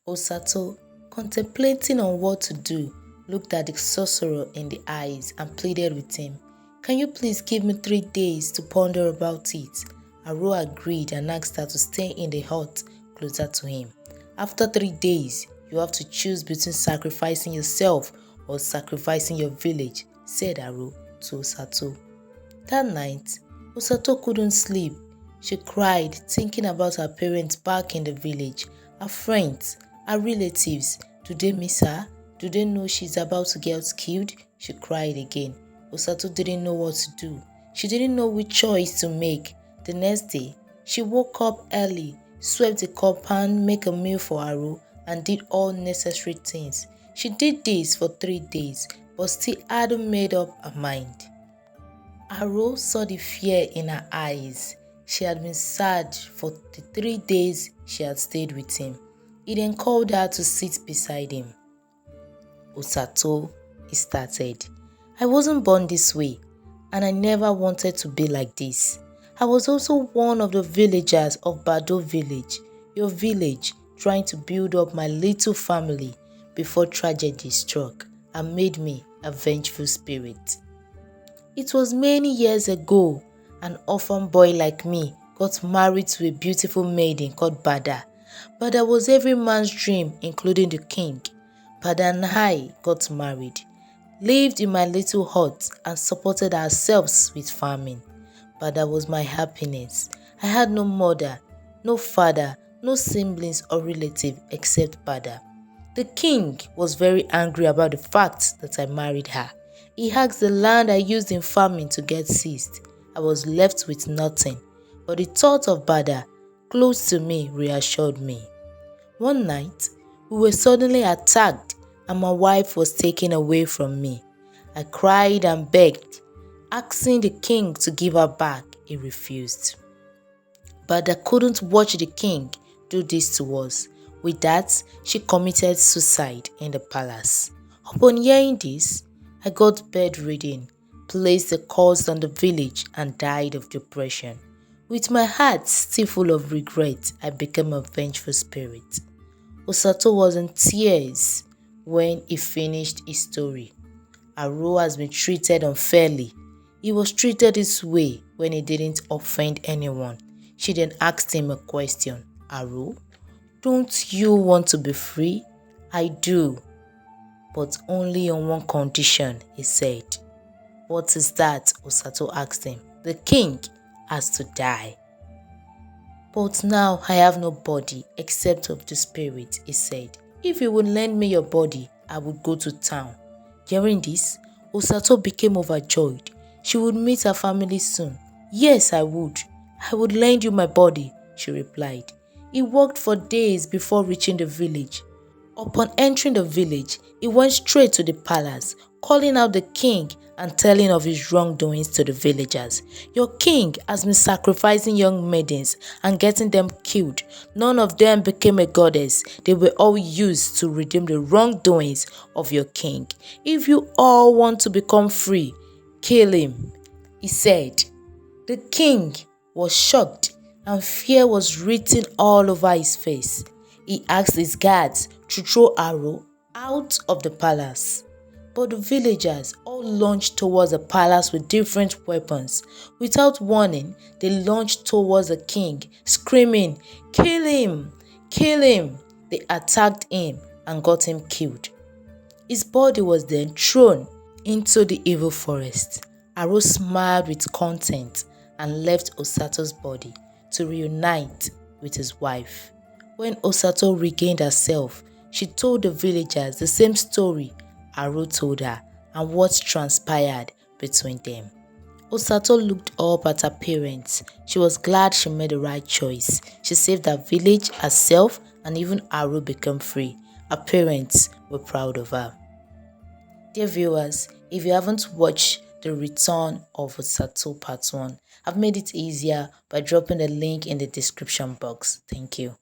Osato, contemplating on what to do, looked at the sorcerer in the eyes and pleaded with him. "Can you please give me 3 days to ponder about it?" Aro agreed and asked her to stay in the hut closer to him. "After 3 days, you have to choose between sacrificing yourself or sacrificing your village," said Aro to Osato. That night, Osato couldn't sleep. She cried, thinking about her parents back in the village, her friends, her relatives. Do they miss her? Do they know she's about to get killed? She cried again. Osato didn't know what to do. She didn't know which choice to make. The next day, she woke up early, swept the compound, made a meal for Aro, and did all necessary things. She did this for 3 days, but still hadn't made up her mind. Aro saw the fear in her eyes. She had been sad for the 3 days she had stayed with him. He then called her to sit beside him. "Osato," he started, "I wasn't born this way, and I never wanted to be like this. I was also one of the villagers of Bado village, your village, trying to build up my little family before tragedy struck and made me a vengeful spirit. It was many years ago. An orphan boy like me got married to a beautiful maiden called Bada. Bada was every man's dream, including the king. Bada and I got married, lived in my little hut, and supported ourselves with farming. Bada was my happiness. I had no mother, no father, no siblings or relative except Bada. The king was very angry about the fact that I married her. He asked the land I used in farming to get seized. I was left with nothing, but the thought of Bada close to me reassured me. One night, we were suddenly attacked and my wife was taken away from me. I cried and begged, asking the king to give her back. He refused. Bada couldn't watch the king do this to us. With that, she committed suicide in the palace. Upon hearing this, I got bedridden, placed a curse on the village, and died of depression. With my heart still full of regret, I became a vengeful spirit. Osato was in tears when he finished his story. Aro has been treated unfairly. He was treated this way when he didn't offend anyone. She then asked him a question. "Aro, don't you want to be free?" "I do, but only on one condition," he said. "What is that?" Osato asked him. "The king has to die." "But now I have no body except of the spirit," he said. "If you would lend me your body, I would go to town." Hearing this, Osato became overjoyed. She would meet her family soon. "Yes, I would. I would lend you my body," she replied. He walked for days before reaching the village. Upon entering the village, he went straight to the palace, calling out the king and telling of his wrongdoings to the villagers. "Your king has been sacrificing young maidens and getting them killed. None of them became a goddess. They were all used to redeem the wrongdoings of your king. If you all want to become free, kill him," he said. The king was shocked and fear was written all over his face. He asked his guards to throw Aro out of the palace. But the villagers all launched towards the palace with different weapons. Without warning, they launched towards the king, screaming, "Kill him! Kill him!" They attacked him and got him killed. His body was then thrown into the evil forest. Aro smiled with content and left Osato's body to reunite with his wife. When Osato regained herself, she told the villagers the same story Aro told her and what transpired between them. Osato looked up at her parents. She was glad she made the right choice. She saved her village, herself, and even Aro became free. Her parents were proud of her. Dear viewers, if you haven't watched The Return of Osato Part 1, I've made it easier by dropping the link in the description box. Thank you.